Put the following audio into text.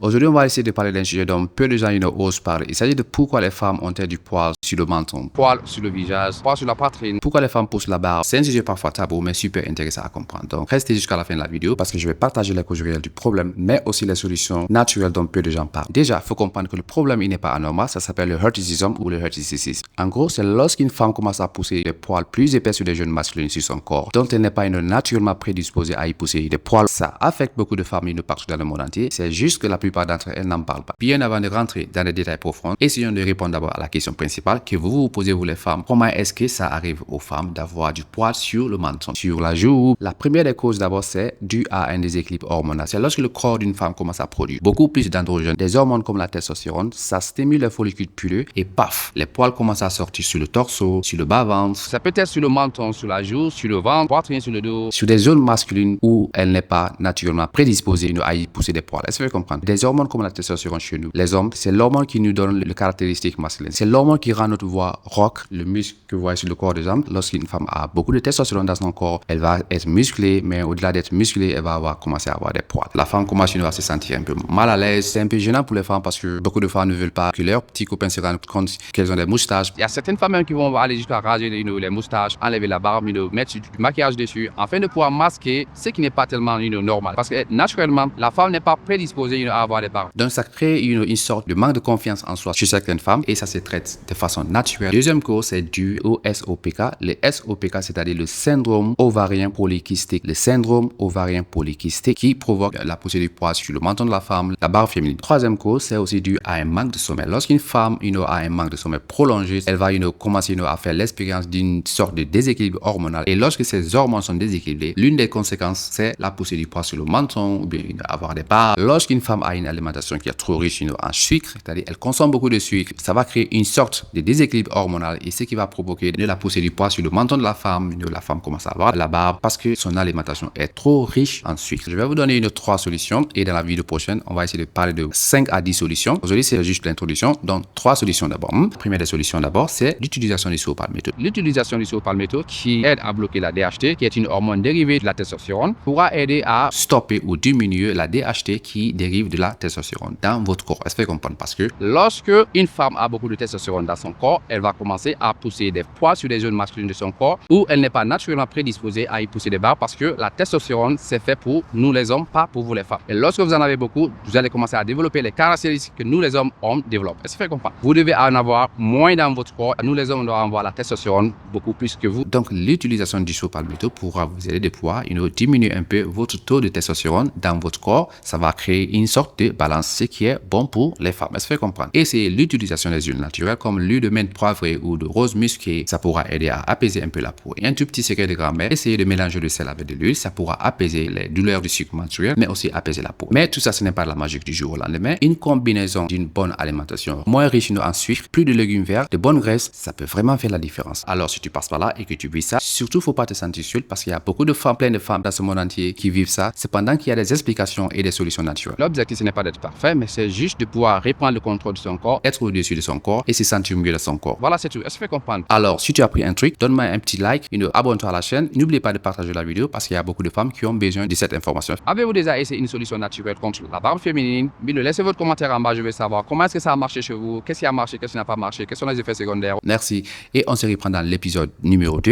Aujourd'hui, on va essayer de parler d'un sujet dont peu de gens osent parler. Il s'agit de pourquoi les femmes ont du poil sur le menton, poil sur le visage, poil sur la poitrine, pourquoi les femmes poussent la barbe. C'est un sujet parfois tabou, mais super intéressant à comprendre. Donc, restez jusqu'à la fin de la vidéo parce que je vais partager les causes réelles du problème, mais aussi les solutions naturelles dont peu de gens parlent. Déjà, il faut comprendre que le problème, il n'est pas anormal. Ça s'appelle le hirsutism ou le hirsutisme. En gros, c'est lorsqu'une femme commence à pousser des poils plus épais sur des jeunes masculines sur son corps, dont elle n'est pas naturellement prédisposée à y pousser des poils. Ça affecte beaucoup de femmes partout dans le monde entier. C'est juste que la plupart d'entre elles n'en parlent pas. Bien avant de rentrer dans les détails profonds, essayons de répondre d'abord à la question principale que vous vous posez, vous les femmes. Comment est-ce que ça arrive aux femmes d'avoir du poil sur le menton, sur la joue? La première des causes d'abord, c'est dû à un déséquilibre hormonal. C'est lorsque le corps d'une femme commence à produire beaucoup plus d'androgènes, des hormones comme la testostérone, ça stimule les follicules pileux et paf, les poils commencent à sortir sur le torse, sur le bas-ventre. Ça peut être sur le menton, sur la joue, sur le ventre, poitrine, sur le dos, sur des zones masculines où elle n'est pas naturellement prédisposée à y pousser des poils. Est-ce que vous comprenez? Des hormones comme la testostérone chez nous, les hommes, c'est l'hormone qui nous donne le caractéristique masculin. C'est l'hormone qui rend notre voix rock, le muscle que vous voyez sur le corps des hommes. Lorsqu'une femme a beaucoup de testostérone dans son corps, elle va être musclée, mais au-delà d'être musclée, elle va commencer à avoir des poils. La femme commence à se sentir un peu mal à l'aise. C'est un peu gênant pour les femmes parce que beaucoup de femmes ne veulent pas que leurs petits copains se rendent compte qu'elles ont des moustaches. Il y a certaines femmes qui vont aller jusqu'à raser les moustaches, enlever la barbe, mettre du maquillage dessus, afin de pouvoir masquer ce qui n'est pas tellement normal. Parce que naturellement, la femme n'est pas prédisposée à avoir des barbes. Donc ça crée une sorte de manque de confiance en soi chez certaines femmes et ça se traite de façon naturelle. Deuxième cause, c'est dû au SOPK. Le SOPK, c'est-à-dire le syndrome ovarien polykystique. Le syndrome ovarien polykystique qui provoque la poussée du poil sur le menton de la femme, la barbe féminine. Troisième cause, c'est aussi dû à un manque de sommeil. Lorsqu'une femme a un manque de sommeil prolongé, elle va commencer à faire l'expérience d'une sorte de déséquilibre hormonal. Et lorsque ces hormones sont déséquilibrées, l'une des conséquences, c'est la poussée du poil sur le menton ou bien avoir des barbes. Lorsqu'une femme a une alimentation qui est trop riche en sucre, c'est-à-dire elle consomme beaucoup de sucre, ça va créer une sorte de déséquilibre hormonal et ce qui va provoquer de la poussée du poil sur le menton de la femme. La femme commence à avoir de la barbe parce que son alimentation est trop riche en sucre. Je vais vous donner 3 solutions et dans la vidéo prochaine, on va essayer de parler de 5 à 10 solutions. Aujourd'hui, c'est juste l'introduction. Donc, 3 solutions d'abord. La première des solutions d'abord, c'est l'utilisation du Soapalmetto. L'utilisation du Soapalmetto qui aide à bloquer la DHT, qui est une hormone dérivée de la testostérone, pourra aider à stopper ou diminuer la DHT qui dérive de la testostérone dans votre corps. Est-ce que vous comprenez? Parce que lorsque une femme a beaucoup de testostérone dans son corps, elle va commencer à pousser des poils sur des zones masculines de son corps où elle n'est pas naturellement prédisposée à y pousser des barbes parce que la testostérone, c'est fait pour nous les hommes, pas pour vous les femmes. Et lorsque vous en avez beaucoup, vous allez commencer à développer les caractéristiques que nous les hommes, on développe. Est-ce que vous comprenez? Vous devez en avoir moins dans votre corps. Nous les hommes, on doit avoir la testostérone beaucoup plus que vous. Donc, l'utilisation du Soapalmetto pourra vous aider de pouvoir diminuer un peu votre taux de testostérone dans votre corps. Ça va créer une sorte de balance, ce qui est bon pour les femmes. Est-ce que vous comprenez? Et c'est l'utilisation des huiles naturelles comme l'huile de menthe poivrée ou de rose musquée. Ça pourra aider à apaiser un peu la peau. Et un tout petit secret de grand-mère, essayez de mélanger le sel avec de l'huile. Ça pourra apaiser les douleurs du cycle menstruel, mais aussi apaiser la peau. Mais tout ça, ce n'est pas la magie du jour au lendemain. Une combinaison d'une bonne alimentation, moins riche en sucre, plus de légumes verts, de bonnes graisses, ça peut vraiment faire la différence. Alors, si tu passes par là et que tu vis ça, surtout, faut pas te sentir seul parce qu'il y a beaucoup de femmes, plein de femmes dans ce monde entier qui vivent ça. Cependant qu'il y a des explications et des solutions naturelles. L'objectif, ce n'est pas d'être parfait, mais c'est juste de pouvoir reprendre le contrôle de son corps, être au-dessus de son corps et se sentir mieux dans son corps. Voilà, c'est tout. Est-ce que tu comprends? Alors, si tu as pris un truc, donne-moi un petit like, abonne-toi à la chaîne. N'oublie pas de partager la vidéo parce qu'il y a beaucoup de femmes qui ont besoin de cette information. Avez-vous déjà essayé une solution naturelle contre la barbe féminine? Laissez votre commentaire en bas, je veux savoir comment est-ce que ça a marché chez vous, qu'est-ce qui a marché, qu'est-ce qui n'a pas marché, quels sont les effets secondaires. Merci et on se reprend dans l'épisode numéro 2